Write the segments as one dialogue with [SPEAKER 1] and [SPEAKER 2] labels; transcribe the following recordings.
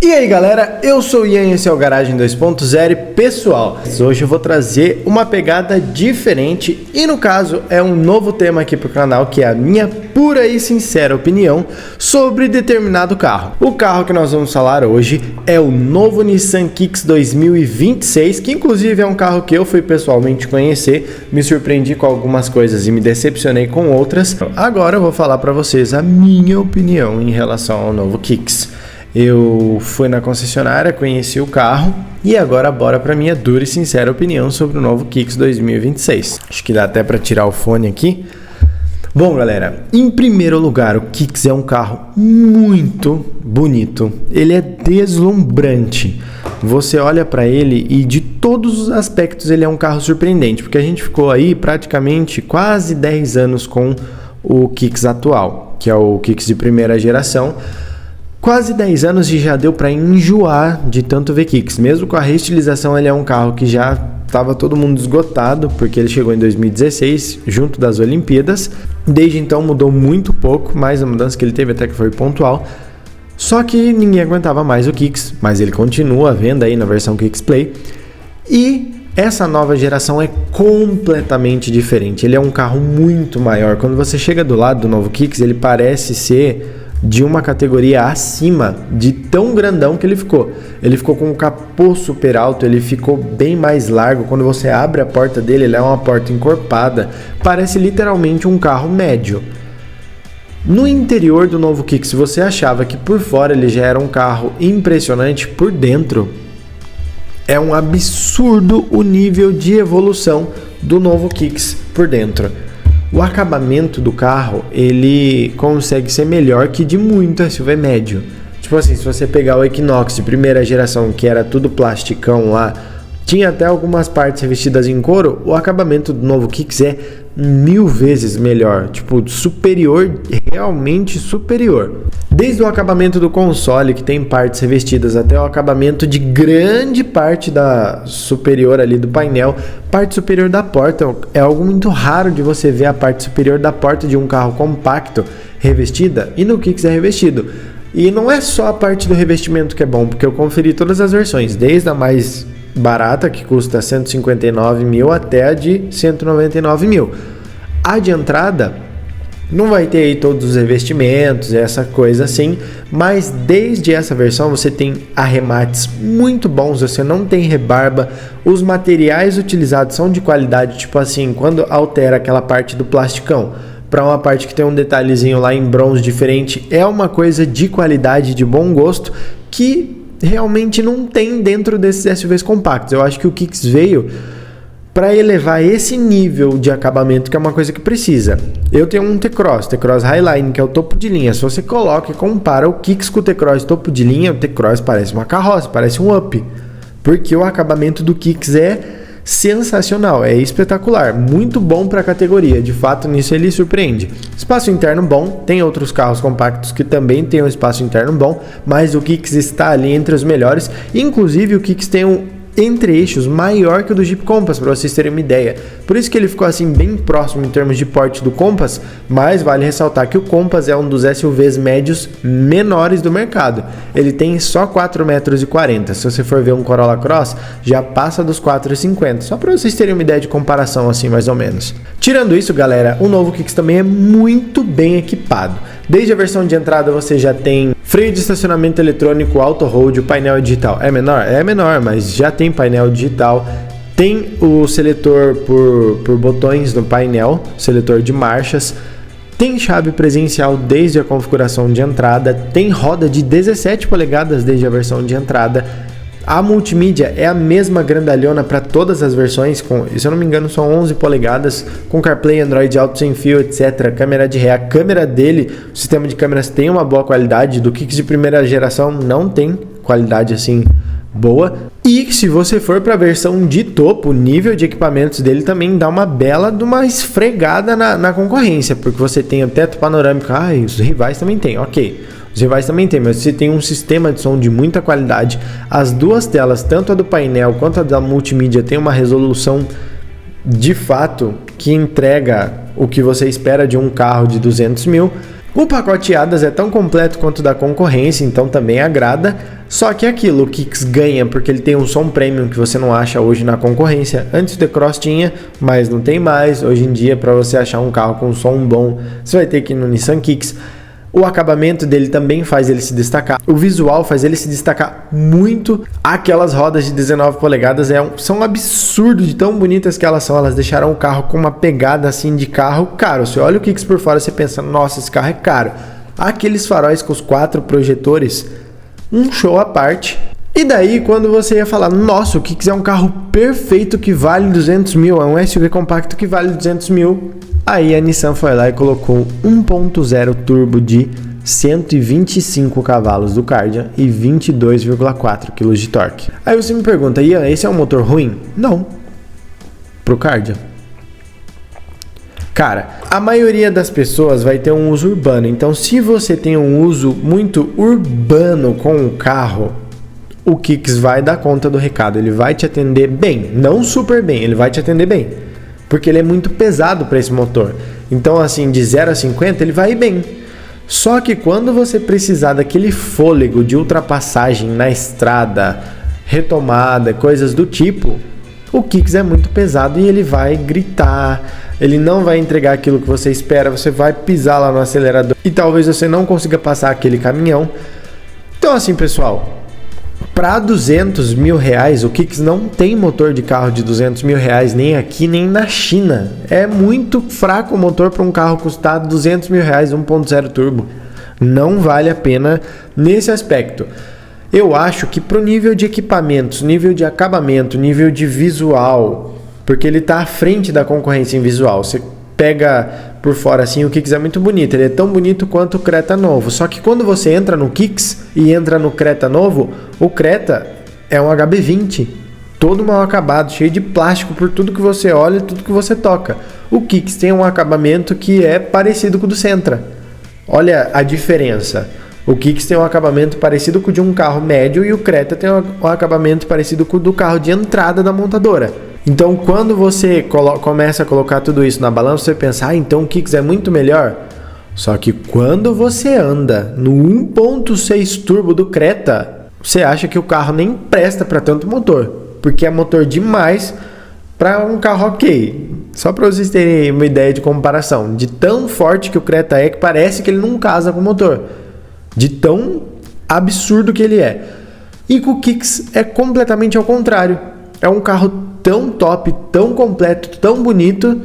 [SPEAKER 1] E aí galera, eu sou o Ian e esse é o Garagem 2.0 e pessoal, hoje eu vou trazer uma pegada diferente e no caso é um novo tema aqui pro canal que é a minha pura e sincera opinião sobre determinado carro. O carro que nós vamos falar hoje é o novo Nissan Kicks 2026, que inclusive é um carro que eu fui pessoalmente conhecer, me surpreendi com algumas coisas e me decepcionei com outras. Agora eu vou falar para vocês a minha opinião em relação ao novo Kicks. Eu fui na concessionária, conheci o carro e agora bora para minha dura e sincera opinião sobre o novo Kicks 2026. Acho que dá até para tirar o fone aqui. Bom galera, em primeiro lugar o Kicks é um carro muito bonito, ele é deslumbrante. Você olha para ele e de todos os aspectos ele é um carro surpreendente, porque a gente ficou aí praticamente quase 10 anos com o Kicks atual, que é o Kicks de primeira geração. Quase 10 anos e já deu para enjoar de tanto ver Kicks. Mesmo com a reestilização, ele é um carro que já estava todo mundo esgotado, porque ele chegou em 2016, junto das Olimpíadas. Desde então mudou muito pouco, mas a mudança que ele teve até que foi pontual. Só que ninguém aguentava mais o Kicks, mas ele continua à venda aí na versão Kicks Play. E essa nova geração é completamente diferente. Ele é um carro muito maior. Quando você chega do lado do novo Kicks, ele parece ser de uma categoria acima de tão grandão que ele ficou. Ele ficou com um capô super alto, ele ficou bem mais largo. Quando você abre a porta dele, ele é uma porta encorpada. Parece literalmente um carro médio. No interior do novo Kicks, se você achava que por fora ele já era um carro impressionante, por dentro é um absurdo o nível de evolução do novo Kicks por dentro. O acabamento do carro, ele consegue ser melhor que de muito SUV médio. Tipo assim, se você pegar o Equinox de primeira geração, que era tudo plasticão lá, tinha até algumas partes revestidas em couro, o acabamento do novo Kicks é 1000 vezes melhor. Tipo, superior, realmente superior. Desde o acabamento do console, que tem partes revestidas, até o acabamento de grande parte da superior ali do painel, parte superior da porta. É algo muito raro de você ver a parte superior da porta de um carro compacto revestida, e no Kicks é revestido. E não é só a parte do revestimento que é bom, porque eu conferi todas as versões, desde a mais barata, que custa 159 mil, até a de 199 mil. A de entrada não vai ter aí todos os revestimentos, essa coisa assim, mas desde essa versão você tem arremates muito bons, você não tem rebarba, os materiais utilizados são de qualidade, tipo assim, quando altera aquela parte do plasticão para uma parte que tem um detalhezinho lá em bronze diferente, é uma coisa de qualidade, de bom gosto, que realmente não tem dentro desses SUVs compactos. Eu acho que o Kicks veio para elevar esse nível de acabamento, que é uma coisa que precisa. Eu tenho um T-Cross Highline, que é o topo de linha. Se você coloca e compara o Kicks com o T-Cross topo de linha, o T-Cross parece uma carroça, parece um Up, porque o acabamento do Kicks é sensacional, é espetacular, muito bom para a categoria, de fato nisso ele surpreende. Espaço interno bom, tem outros carros compactos que também tem um espaço interno bom, mas o Kicks está ali entre os melhores. Inclusive o Kicks tem um entre-eixos maior que o do Jeep Compass, para vocês terem uma ideia. Por isso que ele ficou assim bem próximo em termos de porte do Compass, mas vale ressaltar que o Compass é um dos SUVs médios menores do mercado. Ele tem só 4,40 metros. Se você for ver um Corolla Cross, já passa dos 4,50. Só para vocês terem uma ideia de comparação assim, mais ou menos. Tirando isso, galera, o novo Kicks também é muito bem equipado. Desde a versão de entrada você já tem freio de estacionamento eletrônico, auto-hold, o painel digital. É menor? É menor, mas já tem painel digital. Tem o seletor por botões no painel, seletor de marchas. Tem chave presencial desde a configuração de entrada. Tem roda de 17 polegadas desde a versão de entrada. A multimídia é a mesma grandalhona para todas as versões, se eu não me engano são 11 polegadas, com CarPlay, Android Auto sem fio, etc. Câmera de ré, a câmera dele, o sistema de câmeras tem uma boa qualidade, do Kicks de primeira geração não tem qualidade assim boa. E se você for para a versão de topo, o nível de equipamentos dele também dá uma bela de uma esfregada na concorrência, porque você tem o teto panorâmico, os rivais também tem, ok. Os rivais também tem, mas você tem um sistema de som de muita qualidade. As duas telas, tanto a do painel quanto a da multimídia, tem uma resolução de fato que entrega o que você espera de um carro de 200 mil. O pacote ADAS é tão completo quanto da concorrência, então também agrada. Só que é aquilo, o Kicks ganha porque ele tem um som premium que você não acha hoje na concorrência. Antes o T-Cross tinha, mas não tem mais. Hoje em dia, para você achar um carro com som bom, você vai ter que ir no Nissan Kicks. O acabamento dele também faz ele se destacar. O visual faz ele se destacar muito. Aquelas rodas de 19 polegadas são um absurdo de tão bonitas que elas são. Elas deixaram o carro com uma pegada assim de carro caro. Você olha o Kicks por fora, você pensa, nossa, esse carro é caro. Aqueles faróis com os 4 projetores, um show à parte. E daí quando você ia falar, nossa, o Kicks é um carro perfeito que vale 200 mil, é um SUV compacto que vale 200 mil. Aí a Nissan foi lá e colocou 1.0 turbo de 125 cavalos do Kardian e 22,4 kg de torque. Aí você me pergunta, Ian, esse é um motor ruim? Não, pro Kardian. Cara, a maioria das pessoas vai ter um uso urbano, então se você tem um uso muito urbano com o carro, o Kicks vai dar conta do recado, ele vai te atender bem, não super bem, ele vai te atender bem, porque ele é muito pesado para esse motor. Então assim, de 0 a 50 ele vai bem. Só que quando você precisar daquele fôlego de ultrapassagem na estrada, retomada, coisas do tipo, o Kicks é muito pesado e ele vai gritar, ele não vai entregar aquilo que você espera, você vai pisar lá no acelerador e talvez você não consiga passar aquele caminhão. Então assim, pessoal, para 200 mil reais, o Kicks não tem motor de carro de 200 mil reais nem aqui nem na China. É muito fraco o motor para um carro custar 200 mil reais, 1.0 turbo. Não vale a pena nesse aspecto. Eu acho que pro nível de equipamentos, nível de acabamento, nível de visual, porque ele tá à frente da concorrência em visual. Você pega por fora assim, o Kicks é muito bonito, ele é tão bonito quanto o Creta novo. Só que quando você entra no Kicks e entra no Creta novo, o Creta é um HB20, todo mal acabado, cheio de plástico por tudo que você olha, tudo que você toca. O Kicks tem um acabamento que é parecido com o do Sentra. Olha a diferença. O Kicks tem um acabamento parecido com o de um carro médio e o Creta tem um acabamento parecido com o do carro de entrada da montadora. Então, quando você começa a colocar tudo isso na balança, você pensa, então o Kicks é muito melhor. Só que quando você anda no 1.6 turbo do Creta, você acha que o carro nem presta para tanto motor, porque é motor demais para um carro ok. Só para vocês terem uma ideia de comparação, de tão forte que o Creta é, que parece que ele não casa com o motor, de tão absurdo que ele é. E com o Kicks é completamente ao contrário. É um carro tão top, tão completo, tão bonito,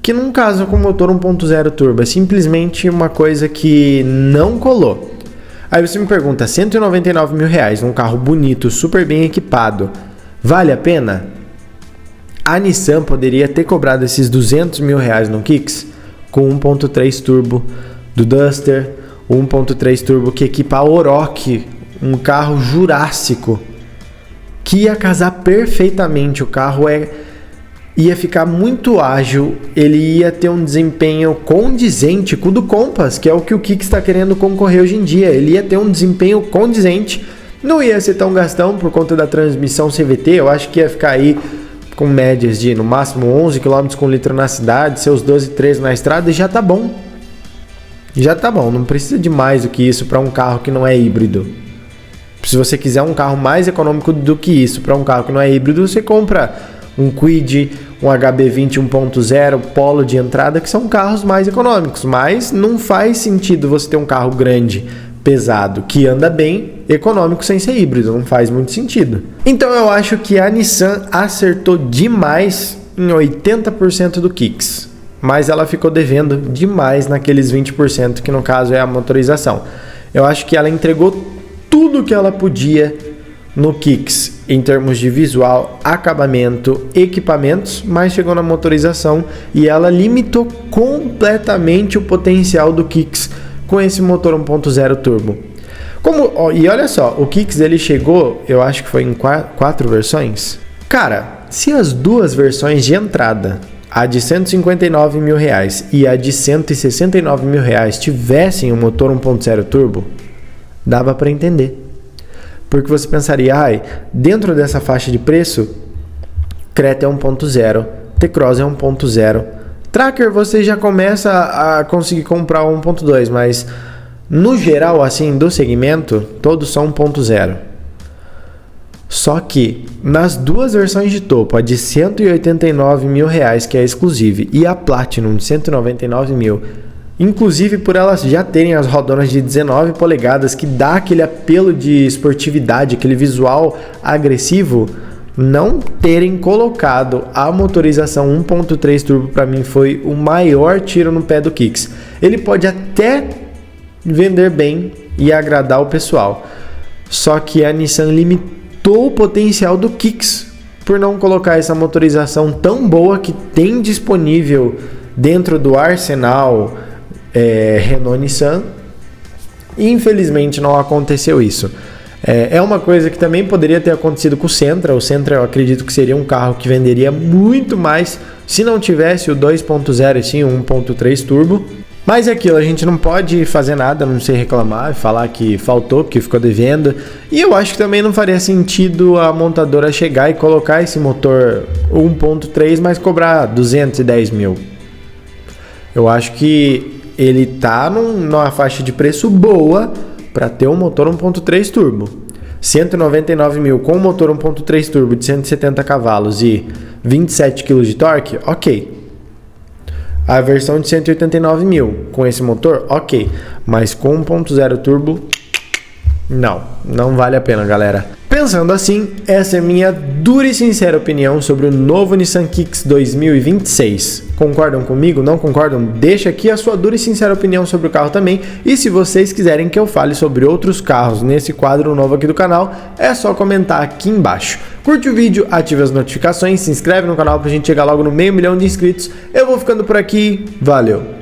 [SPEAKER 1] que não casa com o motor 1.0 turbo. É simplesmente uma coisa que não colou. Aí você me pergunta, 199 mil reais, um carro bonito, super bem equipado, vale a pena? A Nissan poderia ter cobrado esses 200 mil reais no Kicks com 1.3 turbo do Duster, 1.3 turbo que equipa a Oroch, um carro jurássico, que ia casar perfeitamente. O carro ia ficar muito ágil, ele ia ter um desempenho condizente com o do Compass, que é o que o Kicks está querendo concorrer hoje em dia. Ele ia ter um desempenho condizente, não ia ser tão gastão por conta da transmissão CVT. Eu acho que ia ficar aí com médias de no máximo 11 km com litro na cidade, seus 12, 13 na estrada, e já tá bom. Já tá bom, não precisa de mais do que isso para um carro que não é híbrido. Se você quiser um carro mais econômico do que isso, para um carro que não é híbrido, você compra um Kwid, um HB20 1.0, Polo de entrada, que são carros mais econômicos. Mas não faz sentido você ter um carro grande, pesado, que anda bem, econômico sem ser híbrido. Não faz muito sentido. Então eu acho que a Nissan acertou demais em 80% do Kicks. Mas ela ficou devendo demais naqueles 20%, que no caso é a motorização. Eu acho que ela entregou tudo que ela podia no Kicks em termos de visual, acabamento, equipamentos, mas chegou na motorização e ela limitou completamente o potencial do Kicks com esse motor 1.0 turbo. E olha só, o Kicks ele chegou, eu acho que foi em 4 versões. Cara, se as duas versões de entrada, a de 159 mil reais e a de 169 mil reais, tivessem um motor 1.0 turbo, dava para entender. Porque você pensaria, dentro dessa faixa de preço, Creta é 1.0, T-Cross é 1.0, Tracker você já começa a conseguir comprar o 1.2, mas no geral, assim, do segmento, todos são 1.0. Só que nas duas versões de topo, a de R$189 mil, que é a Exclusive, e a Platinum de R$199 mil, inclusive por elas já terem as rodonas de 19 polegadas, que dá aquele apelo de esportividade, aquele visual agressivo, não terem colocado a motorização 1.3 turbo para mim foi o maior tiro no pé do Kicks. Ele pode até vender bem e agradar o pessoal, só que a Nissan limitou o potencial do Kicks por não colocar essa motorização tão boa que tem disponível dentro do arsenal Renault-Nissan. Infelizmente não aconteceu isso. É uma coisa que também poderia ter acontecido com o Sentra. O Sentra eu acredito que seria um carro que venderia muito mais se não tivesse o 2.0 e sim o 1.3 turbo. Mas é aquilo, a gente não pode fazer nada, não sei reclamar, falar que faltou, que ficou devendo. E eu acho que também não faria sentido a montadora chegar e colocar esse motor 1.3, mas cobrar 210 mil. Eu acho que ele tá numa faixa de preço boa para ter um motor 1.3 turbo. 199 mil com um motor 1.3 turbo de 170 cavalos e 27 kg de torque, ok. A versão de 189 mil com esse motor, ok. Mas com 1.0 turbo, não vale a pena, galera. Pensando assim, essa é minha dura e sincera opinião sobre o novo Nissan Kicks 2026. Concordam comigo? Não concordam? Deixa aqui a sua dura e sincera opinião sobre o carro também. E se vocês quiserem que eu fale sobre outros carros nesse quadro novo aqui do canal, é só comentar aqui embaixo. Curte o vídeo, ative as notificações, se inscreve no canal pra gente chegar logo no 500 mil de inscritos. Eu vou ficando por aqui, valeu!